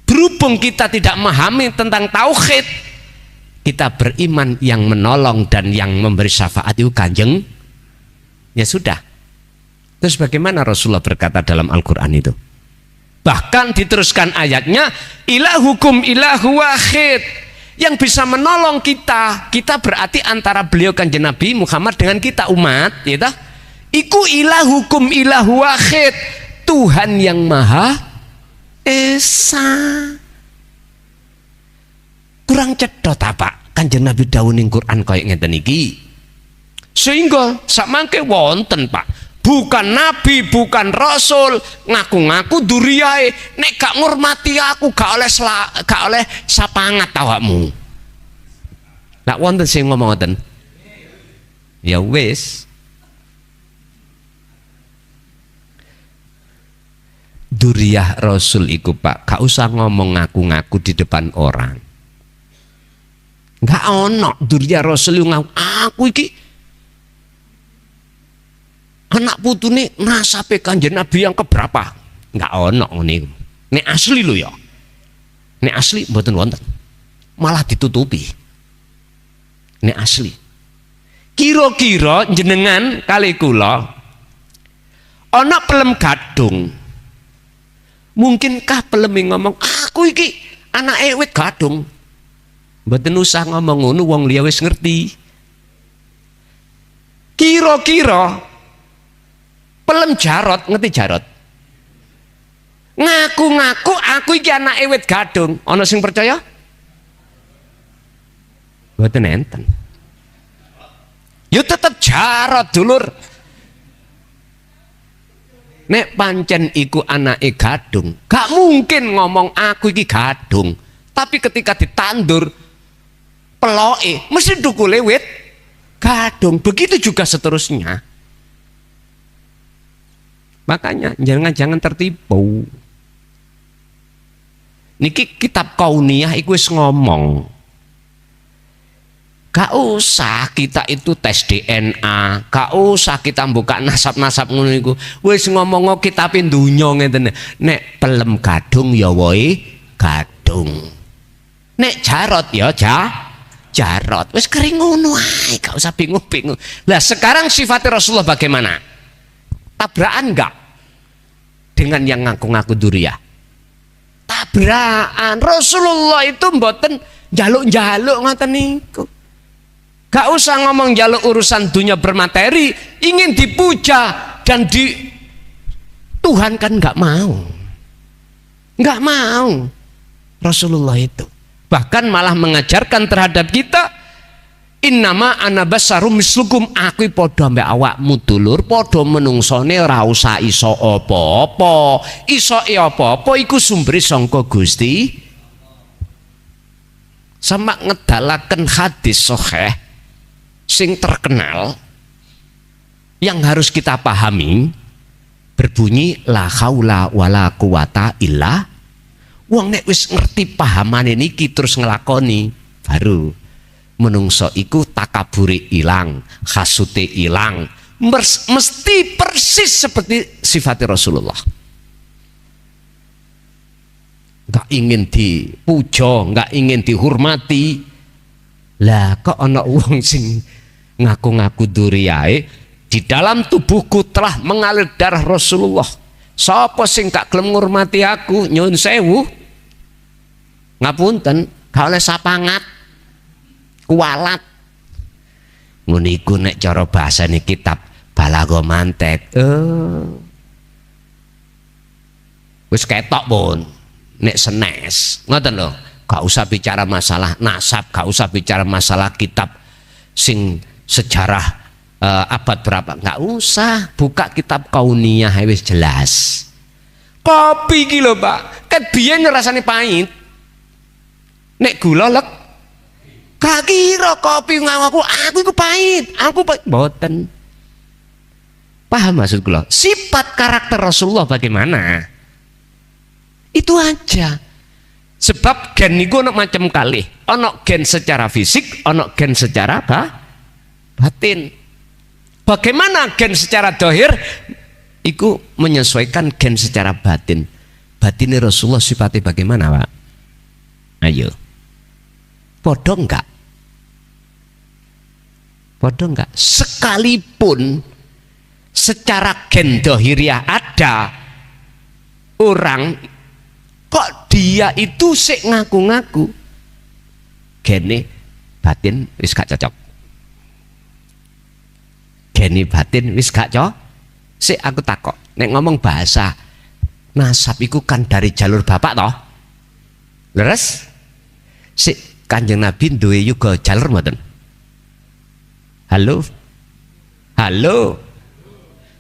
Berhubung kita tidak memahami tentang tauhid, kita beriman yang menolong dan yang memberi syafaat itu Kanjeng. Ya sudah. Terus bagaimana Rasulullah berkata dalam Al-Quran itu? Bahkan diteruskan ayatnya, ilahukum ilahu wahid. Yang bisa menolong kita, kita berarti antara beliau Kanjeng Nabi Muhammad dengan kita umat, ya toh? Iku ilahukum ilahu wahid, Tuhan yang Maha Esa. Kurang cedot apa Kanjeng Nabi dawuh ning Quran kaya ngeten iki. Sehingga samangke wonten Pak, bukan nabi, bukan rasul, ngaku-ngaku duriyae, nek gak ngurmati aku gak oleh sapangat awakmu. Lah wonten sing ngomong ngoten. Ya wis. Duriyah rasul iku Pak, gak usah ngomong ngaku-ngaku di depan orang. Gak ono duriyah rasul ngaku aku iki anak putune nasabe Kanjeng Nabi yang keberapa? Enggak ono ngene. Nek asli lho ya. Nek asli mboten wonten. Malah ditutupi. Nek asli. Kira-kira jenengan kali kula ana pelem gadung. Mungkinkah pelem ngomong, "Aku iki anake wit gadung." Mboten usah ngomong ngono, wong liya wis ngerti. Kira-kira pelem Jarot, ngerti Jarot? Ngaku-ngaku aku iki anake wit gadung, ana sing percaya? Mboten enten. Ya tetep Jarot dulur. Nek pancen iku anake gadung, gak mungkin ngomong aku iki gadung. Tapi ketika ditandur peloke mesti dukule wit gadung. Begitu juga seterusnya. Makanya jangan tertipu. Niki kitab Kauniyah iku wis ngomong. Gak usah kita itu tes DNA, gak usah kita buka nasab-nasab ngono iku. Wis ngomong kita pindunya ngeten. Nek pelem gadung ya woi gadung. Nek jarot ya jarot. Wis kering ngono ae, gak usah bingung-bingung. Lah sekarang sifat Rasulullah bagaimana? Tabrakan enggak dengan yang ngaku-ngaku duriyah? Tabrakan. Rasulullah itu mboten njaluk-njaluk ngoten niku. Gak usah ngomong jaluk urusan dunia bermateri, ingin dipuja dan Tuhan kan gak mau. Gak mau Rasulullah itu. Bahkan malah mengajarkan terhadap kita, innama ana basarum mislukum, aku padha mbek awakmu dulur, padha menungsone ora usah iso apa-apa. Iso apa-apa iku sumbere sangka Gusti. Sama ngedalaken hadis sahih sing terkenal yang harus kita pahami, berbunyi la haula wala quwata illa. Wong nek wis ngerti pahamane niki terus ngelakoni, baru menungso iku takabure ilang, hasute ilang, mesti persis seperti sifat Rasulullah. Gak ingin dipuja, gak ingin dihormati. Lah kok ana wong sing ngaku-ngaku duriyae, di dalam tubuhku telah mengalir darah Rasulullah. Sapa sing gak gelem ngurmati aku, nyun sewu, ngapunten, gak oleh sapangat, kualat. Ngono iku nek cara bahasane kitab Balaghah Mantek. Wis ketok pun nek senes, ngoten lho. Gak usah bicara masalah nasab, gak usah bicara masalah kitab sing sejarah abad berapa, nggak usah. Buka kitab Kauniyah wis jelas. Kopi iki lho Pak, ket biyen rasane pahit, nek gula lek gak kira kopi ngaku iku pahit, aku mboten. Paham maksud kula? Sifat karakter Rasulullah bagaimana, itu aja. Sebab gen niku ono macam kalih, ono gen secara fisik, ono gen secara batin. Bagaimana gen secara dohir itu menyesuaikan gen secara batin. Batinnya Rasulullah sifatnya bagaimana Pak? Ayo, podo enggak? Podo enggak? Sekalipun secara gen dohiriah ada orang kok dia itu sik ngaku-ngaku gene batin wis gak cocok. Gene batin wis gak cocok. Sik aku takok, nek ngomong bahasa nasab iku kan dari jalur bapak toh. Leres? Sik Kanjeng Nabi duwe juga jalur mboten? Halo? Halo?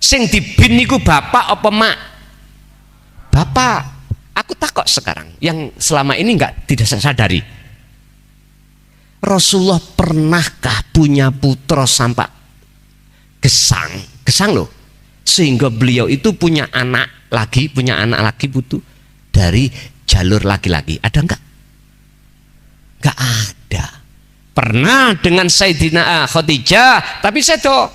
Sing dibin niku bapak apa mak? Bapak. Aku takok sekarang yang selama ini tidak sadari. Rasulullah pernahkah punya putra sampai gesang loh, sehingga beliau itu punya anak lagi butuh dari jalur laki-laki, ada enggak? Enggak ada. Pernah dengan Sayyidina Khadijah, tapi sedo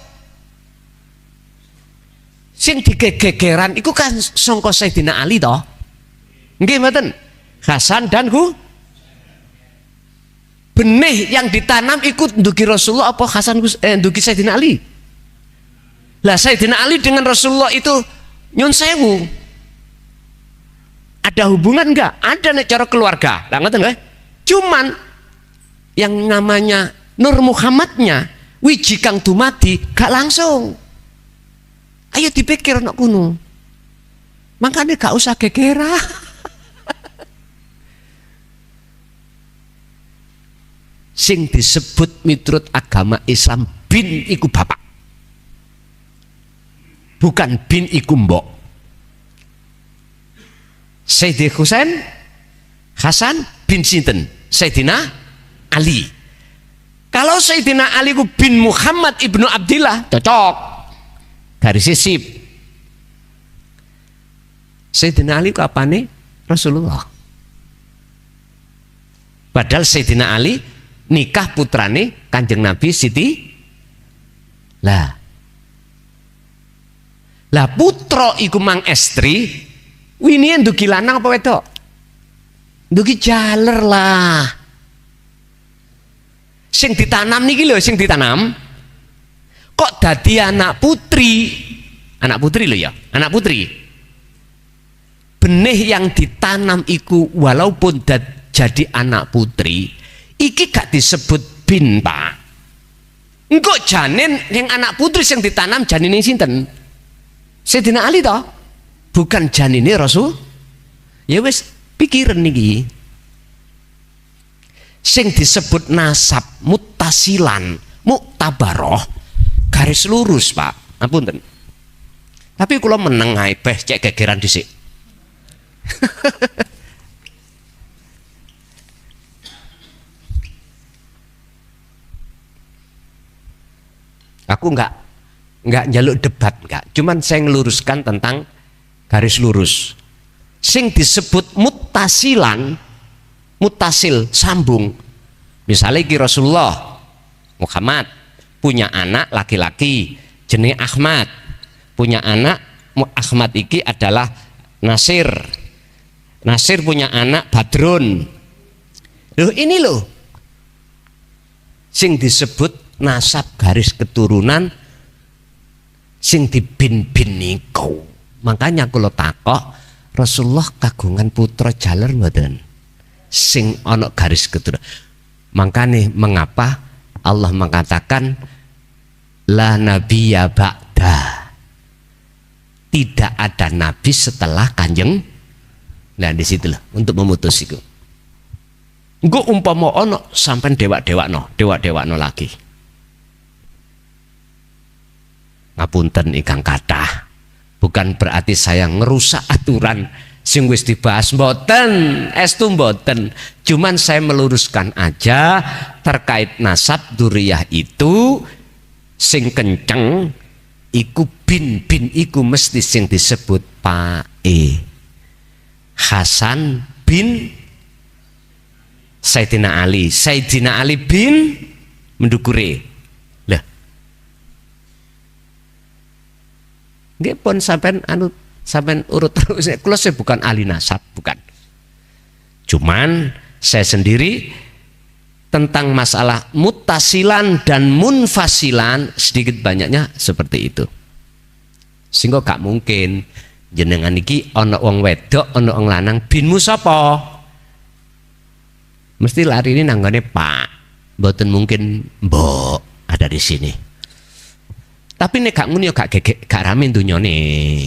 sing digegeran itu kan sangka Sayyidina Ali toh. Nggih mboten? Hasan dan benih yang ditanam ikut ndugi Rasulullah apa Hasan ndugi Sayyidina Ali? Lah Sayyidina Ali dengan Rasulullah itu nyun sewu, ada hubungan enggak? Ada nek cara keluarga. Lah ngoten nggih. Cuman yang namanya Nur Muhammadnya wiji kang dumadi gak langsung. Ayo dipikir nek kuno. Makanya gak usah gegeran. Sing disebut miturut agama Islam bin iku bapak, bukan bin iku mbok. Sayyidina Husain Hasan bin sinten? Sayyidina Ali. Kalau Sayyidina Ali ku bin Muhammad ibnu Abdillah cocok, garis sip. Sayyidina Ali ku apane? Rasulullah. Padahal Sayyidina Ali nikah putrane Kanjeng Nabi Siti. Lah putra iku mang estri winien ndugi lanang apa wedok? Ndugi jaler lah. Sing ditanam niki lho, sing ditanam kok dadi anak putri. Anak putri lho ya, anak putri. Benih yang ditanam iku walaupun jadi anak putri iki gak disebut bin, Pak. Engko janin yang anak putri sing ditanam janine sinten? Sayyidina Ali toh? Bukan janine Rasul. Ya wis pikiran niki. Sing disebut nasab muttasilan, muktabaroh, garis lurus, Pak. Apunten. Tapi kula meneng ae beh cek gegeran dhisik. Aku enggak njaluk debat, enggak. Cuman saya ngeluruskan tentang garis lurus. Sing disebut muttasilan, muttasil sambung. Misalnya ki Rasulullah Muhammad punya anak laki-laki jenenge Ahmad. Punya anak Ahmad iki adalah Nasir. Nasir punya anak Badrun. Loh ini loh sing disebut nasab garis keturunan sing dibin-bin niku. Makanya kalau takok Rasulullah kagungan putra jaler mboten sing ana garis keturunan. Makanya mengapa Allah mengatakan la nabiyya ba'da, tidak ada nabi setelah Kanjeng. Nah di situ lah untuk memutus itu. Engko umpama ono sampai dewa-dewakno lagi. Ngapunten ingkang kathah, bukan berarti saya ngerusak aturan sing wis dibahas, mboten, estu mboten. Cuman saya meluruskan aja terkait nasab duriyah itu sing kenceng iku bin iku mesti sing disebut Pak Hasan bin Sayyidina Ali bin Mendukure. Lah nggih pun sampean urut terus. Kula saya bukan ahli nasab, bukan. Cuman saya sendiri tentang masalah muttasilan dan munfasilan sedikit banyaknya seperti itu. Sehingga gak mungkin jenengan iki ana wong wedok, ana wong lanang, binmu sapa? Mesti lari ini nanggone Pak. Mboten mungkin Mbok ada di sini. Tapi nek gak ngono ya gak rame dunyane,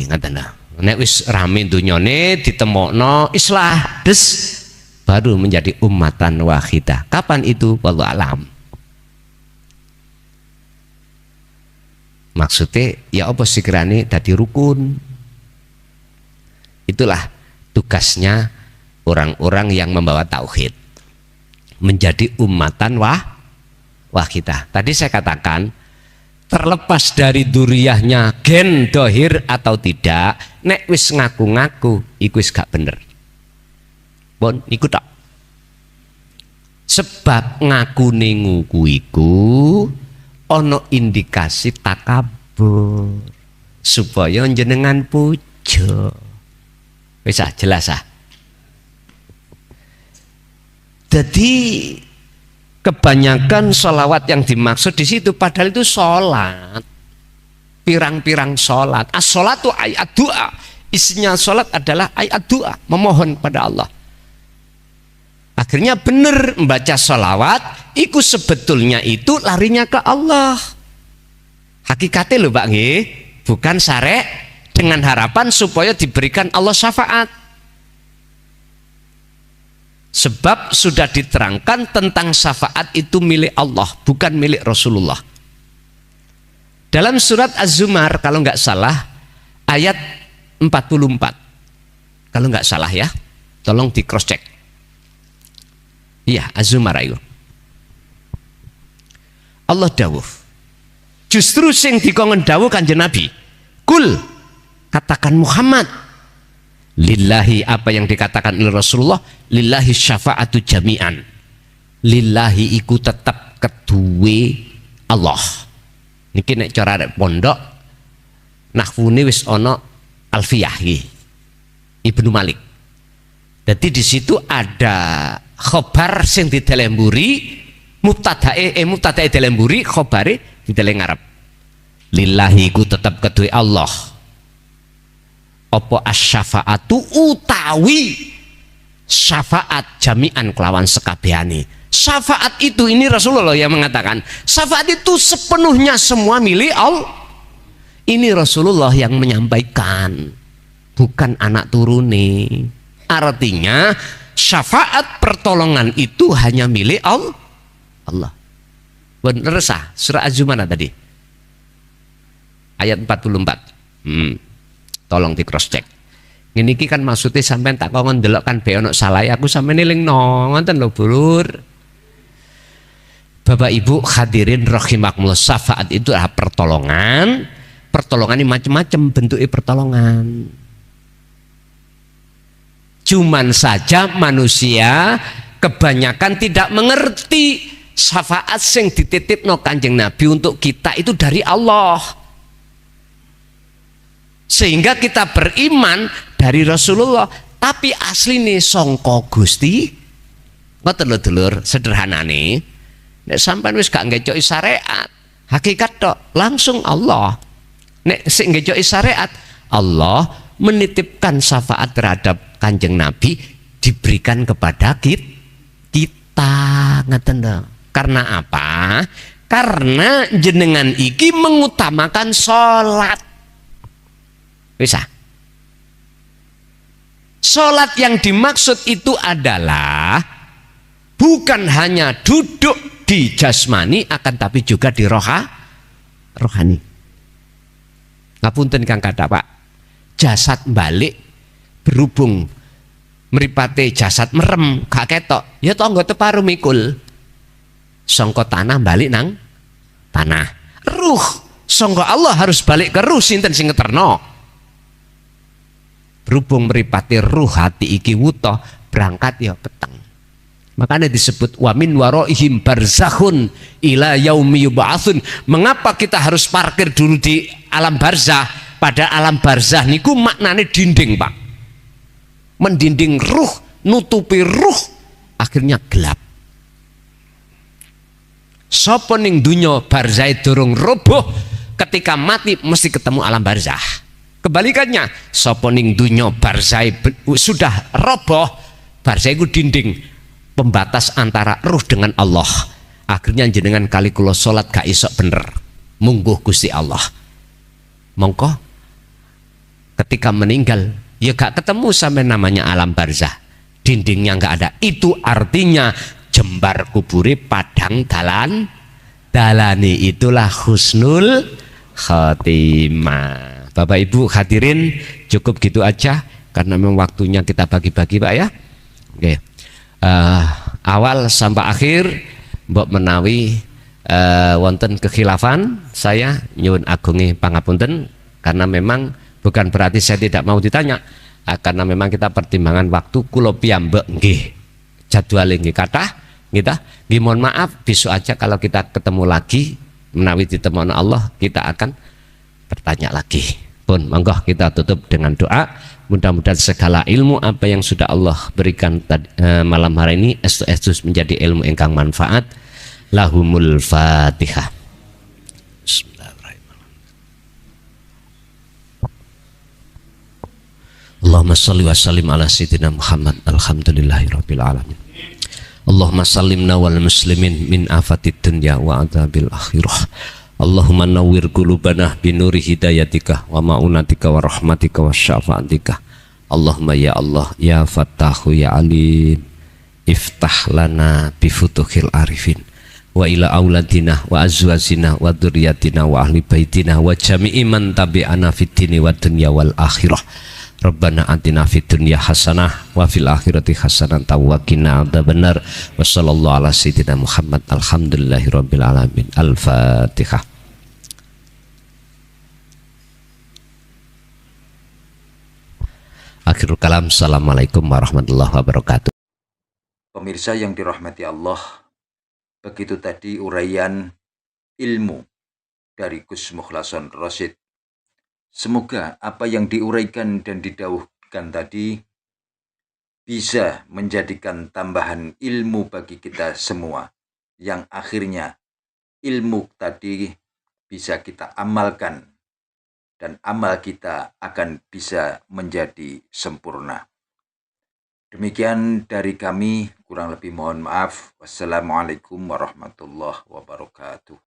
ngoten lho. Nek wis rame dunyane ditemokno islah des baru menjadi ummatan wahidah. Kapan itu? Wallahu alam. Maksudnya ya apa sekiranya dadi rukun. Itulah tugasnya orang-orang yang membawa tauhid, menjadi ummatan wahidah. Tadi saya katakan terlepas dari duriyahnya gen dohir atau tidak, nek wis ngaku-ngaku iku wis gak bener. Bon niku tak. Sebab ngakune nguku iku ono indikasi takabur supaya jenengan puja. Wis jelas ah. Jadi kebanyakan sholawat yang dimaksud di situ padahal itu sholat, pirang-pirang sholat. As-sholatu ayat doa. Isinya sholat adalah ayat doa, memohon pada Allah. Akhirnya benar membaca sholawat, itu sebetulnya itu larinya ke Allah. Hakikatnya loh Pak nggih, bukan syarek dengan harapan supaya diberikan Allah syafaat. Sebab sudah diterangkan tentang syafaat itu milik Allah, bukan milik Rasulullah. Dalam surat Az-Zumar kalau nggak salah ayat 44. Kalau nggak salah ya, tolong di cross check. Iya, Az-Zumar ayo. Allah dawuh. Justru sing dikongkon dawuh Kanjeng Nabi. Kul, katakan Muhammad. Lillahi, apa yang dikatakan oleh Rasulullah, lillahi syafa'atu jami'an. lillahi iku tetap kedue Allah. Niki nek cara arek pondok nahwune wis ana alfiyah iki Ibnu Malik. Jadi di situ ada khobar sing didelemburi mubtadae delemburi khobare dideleng ngarep. Lillahi iku tetap kedue Allah. Apa asy-syafa'atu utawi syafaat jami'an kelawan sekabehane. Syafaat itu ini Rasulullah yang mengatakan, syafaat itu sepenuhnya semua milik Allah. Ini Rasulullah yang menyampaikan, bukan anak turune. Artinya syafaat pertolongan itu hanya milik Allah. Bener sah, surah Az-Zumar tadi. Ayat 44. Tolong di cross check. Ini kan maksudnya sampai tak kongon delok kan be ono salah aku sampai niling ngoten lho Bulur. Bapak Ibu hadirin rahimakumullah, syafaat itu adalah pertolongan. Pertolongan ini macam-macam bentuknya pertolongan. Cuman saja manusia kebanyakan tidak mengerti syafaat sing dititipno Kanjeng Nabi untuk kita itu dari Allah. Sehingga kita beriman dari Rasulullah, tapi asli nih songko Gusti. Ngoten lho dulur, sederhanane nek sampean wis gak ngecoki syariat, hakikat tok langsung Allah. Nek sing ngecoki syariat, Allah menitipkan syafaat terhadap Kanjeng Nabi diberikan kepada kita. Ngeten lho. Karena apa? Karena jenengan iki mengutamakan sholat. Bisa. Sholat yang dimaksud itu adalah bukan hanya duduk di jasmani, akan tapi juga di rohani. Ngapunten Kang kata Pak, jasad balik berhubung mripate jasad merem gak ketok, ya tonggo teparu mikul sangka tanah balik nang tanah. Ruh sangka Allah harus balik ke ruh sinten sing ngeterno. Berhubung meripati ruh hati iki wutoh berangkat ya peteng. Makanya disebut wamin waroihim barzakhun ila yaumi yub'atsun. Mengapa kita harus parkir dulu di alam barzah? Pada alam barzah niku maknane dinding, Pak. Mendinding ruh, nutupi ruh, akhirnya gelap. Sapa ning dunya barzah durung roboh, ketika mati mesti ketemu alam barzah. Kebalikannya, sapa ning dunya barzah sudah roboh, barzah itu dinding pembatas antara ruh dengan Allah. Akhirnya jenengan kali kula salat gak isok bener, mungguh Gusti Allah. Mongko ketika meninggal ya gak ketemu sampai namanya alam barzah, dindingnya gak ada. Itu artinya jembar kuburi padang dalani, itulah husnul khotimah. Bapak Ibu hadirin, cukup gitu aja karena memang waktunya kita bagi-bagi Pak ya. Oke. Awal sampai akhir mbok menawi wonten kekhilafan, saya nyuwun agungi pangapunten karena memang bukan berarti saya tidak mau ditanya, karena memang kita pertimbangan waktu kula piyambak nggih jadwal nggih kathah kita nggih, mohon maaf besok aja kalau kita ketemu lagi menawi ditemono Allah kita akan bertanya lagi. Pun monggo kita tutup dengan doa. Mudah-mudahan segala ilmu apa yang sudah Allah berikan malam hari ini estus menjadi ilmu ingkang manfaat. Lahumul Fatihah. Bismillahirrahmanirrahim. Allahumma shalli wa sallim ala sayyidina Muhammad. Alhamdulillahirabbil alamin. Allahumma sallimna wal muslimin min afatid dunya wa adzabil akhirah. Allahumma nawwir qulubana binuri hidayatika wa ma'unatika wa rahmatika wa syafa'atika. Allahumma ya Allah ya Fattahu ya Alim, iftah lana bifutuhil arifin wa ila auladina wa azwazina wa dzurriyyatina wa ahli baitina wa jami'i man tabi'ana fid dini wa dunya wal akhirah. Rabbana atina fid dunya hasanah wa fil akhirati hasanah wa qina adzabannar. Wa sallallahu ala sayyidina Muhammad. Alhamdulillahirabbil alamin. Al-Fatihah. Akhirul kalam. Assalamualaikum warahmatullahi wabarakatuh. Pemirsa yang dirahmati Allah, Begitu tadi uraian ilmu dari Gus Mukhlason Rosyid. Semoga apa yang diuraikan dan didauhkan tadi bisa menjadikan tambahan ilmu bagi kita semua, yang akhirnya ilmu tadi bisa kita amalkan dan amal kita akan bisa menjadi sempurna. Demikian dari kami, kurang lebih mohon maaf. Wassalamualaikum warahmatullahi wabarakatuh.